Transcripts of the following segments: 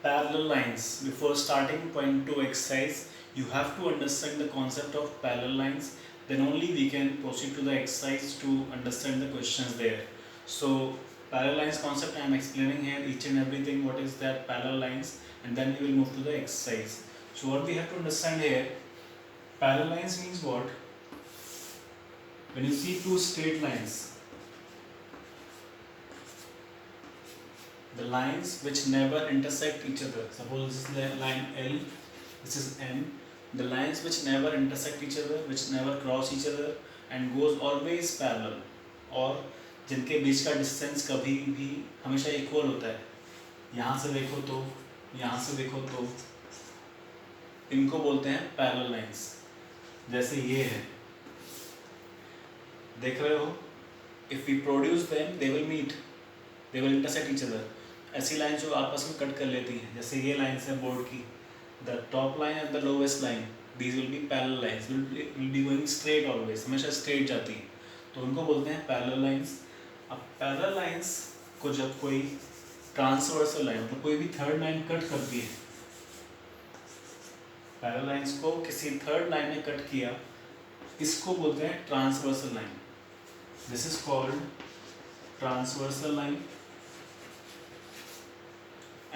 Parallel lines. Before starting point 2 exercise, you have to understand the concept of parallel lines. Then only we can proceed to the exercise to understand the questions there. So parallel lines concept I am explaining here each and everything what is that parallel lines, and then we will move to the exercise. So what we have to understand here, parallel lines means what? When you see two straight lines, the lines which never intersect each other. Suppose this is line L, this is M. The lines which never intersect each other, which never cross each other and goes always parallel, और जिनके बीच का distance कभी भी हमेशा equal होता है, यहाँ से देखो तो यहाँ से देखो तो, इनको बोलते हैं पैरेलल लाइंस. जैसे ये है, देख रहे हो, if we produce them they will meet, they will intersect each other. ऐसी लाइन जो आपस में कट कर लेती हैं, जैसे ये लाइन्स है बोर्ड की, the top line and the lowest line, these will be parallel lines, will be going straight always, हमेशा स्ट्रेट जाती हैं, तो उनको बोलते हैं पैरेलल लाइंस. अब पैरेलल लाइंस को जब कोई ट्रांसवर्सल लाइन, मतलब कोई भी थर्ड लाइन कट करती है, पैरेलल लाइंस को किसी थर्ड लाइन ने कट किया, इसको बोलते हैं transversal line. This is called transversal line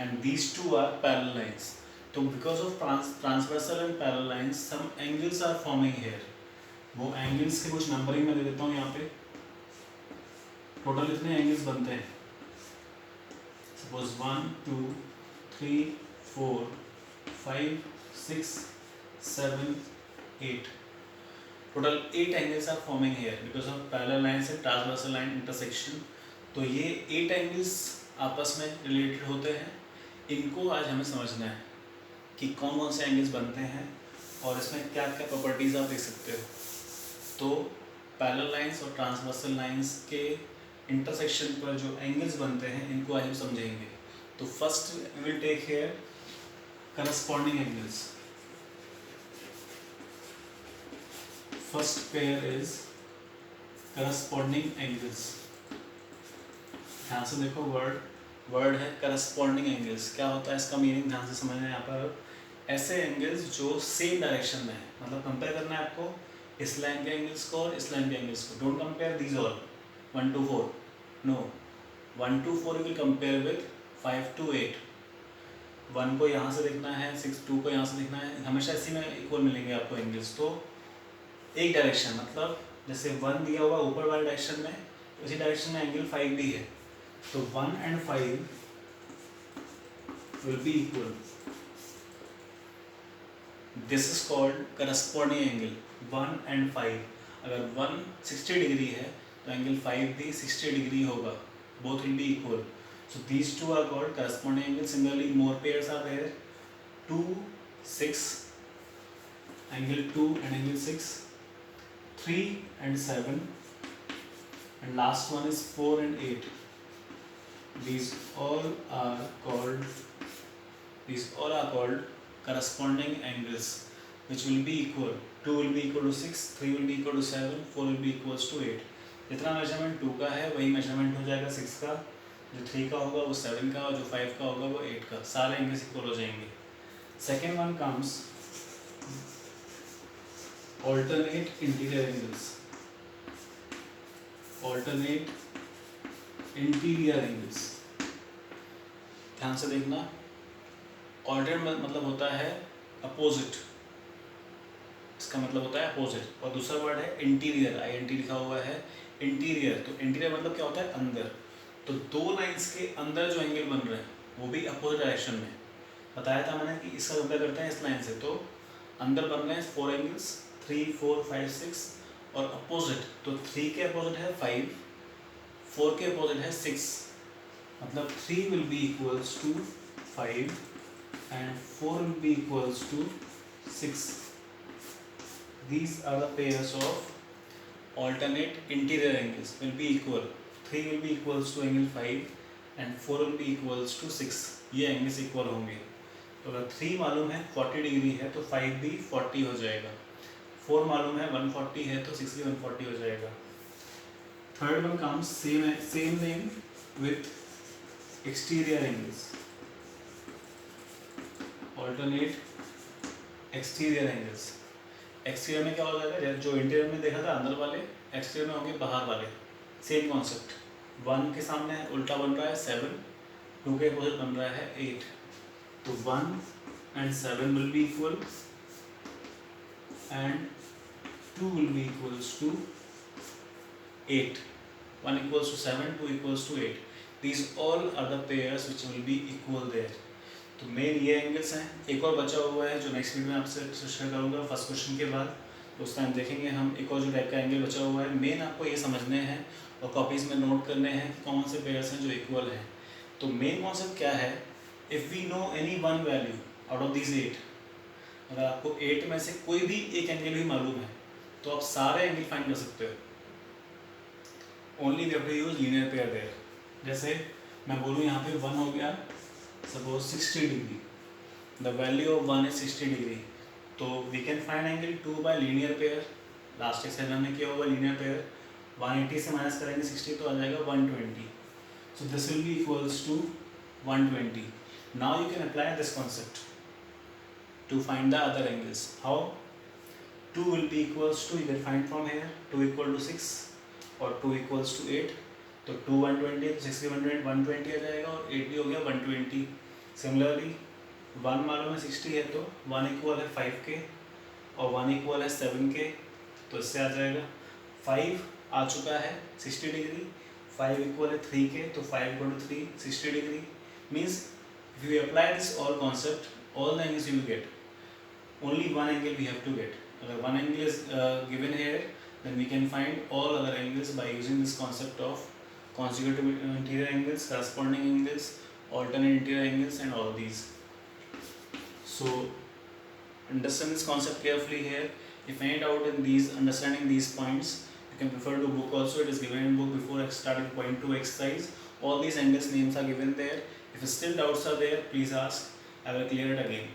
and these two are parallel lines. So because of transversal and parallel lines, some angles are forming here. वो angles के कुछ numbering मैं दे देता हूँ यहाँ पे. टोटल इतने angles बनते हैं. Suppose 1, 2, 3, 4, 5, 6, 7, 8. Total 8 angles are forming here because of parallel lines and transversal line intersection. तो ये 8 angles आपस में रिलेटेड होते हैं. इनको आज हमें समझना है कि कौन कौन से एंगल्स बनते हैं और इसमें क्या क्या प्रॉपर्टीज़ आप देख सकते हो. तो पैरेलल लाइंस और ट्रांसवर्सल लाइंस के इंटरसेक्शन पर जो एंगल्स बनते हैं, इनको आज हम समझेंगे. तो first we will take here corresponding angles. First pair is corresponding angles. ध्यान से देखो, वर्ड है करस्पॉन्डिंग एंगल्स. क्या होता है इसका मीनिंग, ध्यान से समझना है. यहाँ पर ऐसे एंगल्स जो सेम डायरेक्शन में है, मतलब कंपेयर करना है आपको इस लाइन के एंगल्स को और इस लाइन के एंगल्स को. Don't compare these all 1 to 4, no. 1 to 4 you will compare with 5 to 8. 1 को यहाँ से देखना है, 2 को यहाँ से देखना है, हमेशा इसी में इक्वल मिलेंगे आपको एंगल्स. तो एक डायरेक्शन, मतलब जैसे 1 दिया हुआ ऊपर वाले डायरेक्शन में, उसी डायरेक्शन में एंगल 5 भी है, तो 1 and 5 will be equal. This is called corresponding angle. 1 and 5. अगर 1 60 डिग्री है तो एंगल 5 भी 60 डिग्री होगा. Both will be equal. So these two are called corresponding angles. Similarly, more pairs are there. 2, 6, angle 2 and angle 6. 3 and 7. And last one is 4 and 8. These all are called corresponding angles, which will be equal. 2 will be equal to 6, 3 will be equal to 7, 4 will be equals to 8. जितना measurement 2 का है वही measurement हो जाएगा 6 का, जो 3 का होगा वो 7 का, और जो 5 का होगा वो 8 का. सारे एंगल्स इक्वल हो जाएंगे. Second one comes alternate interior angles. alternate interior angles. ध्यान से देखना, ऑल्टरनेट मतलब होता है अपोजिट, इसका मतलब होता है अपोजिट. और दूसरा वर्ड है इंटीरियर, INT लिखा हुआ है इंटीरियर. तो इंटीरियर मतलब क्या होता है, अंदर. तो दो लाइंस के अंदर जो एंगल बन रहे हैं वो भी अपोजिट डायरेक्शन में. बताया था मैंने कि इसका कंपेयर करते हैं इस लाइन से, तो अंदर बन रहे हैं 4 एंगल्स, 3, 4, 5, 6, और अपोजिट, तो 3 के अपोजिट है 5, 4 के अपोजिट है 6, मतलब 3 will be equals to 5 and 4 will be equals to 6. These are the pairs of alternate interior angles will be equal. 3 will be equals to angle 5 and 4 will be equals to 6. ये angles equal होंगे. तो अगर 3 मालूम है 40 degree है तो 5 भी 40 हो जाएगा. 4 मालूम है 140 है तो 6 भी 140 हो जाएगा. Third one comes same name with exterior angles. Alternate exterior angles. Exterior में क्या हो जाएगा, जो इंटीरियर में देखा था अंदर वाले, एक्सटीरियर में होंगे बाहर वाले। सेम कॉन्सेप्ट, 1 के सामने उल्टा बन रहा है 7, 2 के अपोजिट बन रहा है 8, तो 1 and 7 will be equal and 2 will be equals to 8. 1 equals to 7, 2 equals to 8. These all are the pairs which will be equal there. तो मेन ये एंगल्स हैं। एक और बचा हुआ है जो नेक्स्ट वीडियो में आपसे शेयर करूँगा फर्स्ट क्वेश्चन के बाद, उस टाइम देखेंगे हम एक और जो टाइप का एंगल बचा हुआ है। मेन आपको ये समझने हैं और कॉपीज़ में नोट करने हैं कि कौन से पेयर्स हैं जो इक्वल हैं। तो मेन कॉन्सेप्ट क्या है, if we know any one value out of this 8, अगर आपको 8 में से कोई भी एक एंगल भी मालूम है तो आप सारे एंगल फाइंड कर सकते हो। Only we have to use linear pair there. जैसे मैं बोलूँ यहाँ पे 1 हो गया suppose 60 degree, the value of 1 is 60 degree, तो we can find angle 2 by linear pair. Last exercise हमने किया होगा लीनियर पेयर, 180 से माइनस करेंगे 60 तो आ जाएगा 120, so this will be equals to 120. Now you can apply this concept to find the other angles. How? 2 will be equals to, you can find from here, 2 equal to 6 or 2 equals to 8, तो 2 120 तो 6 120 आ जाएगा और 8 भी हो गया 120. Similarly 1 मालूम है 60 है तो 1 इक्वल है 5 के और 1 इक्वल है 7 के, तो इससे आ जाएगा 5 आ चुका है 60 डिग्री, 5 इक्वल है 3 के तो 5 इक्वल टू 3 60 डिग्री. Means if you apply this all concept, all the angles you will get, only one angle we have to get. Agar one angle is given here, then we can find all other angles by using this concept of consecutive interior angles, corresponding angles, alternate interior angles and all these. So understand this concept carefully here. If any doubt in these understanding these points, you can refer to book also. It is given in book before starting point 2 exercise. All these angles names are given there. If still doubts are there, please ask. I will clear it again.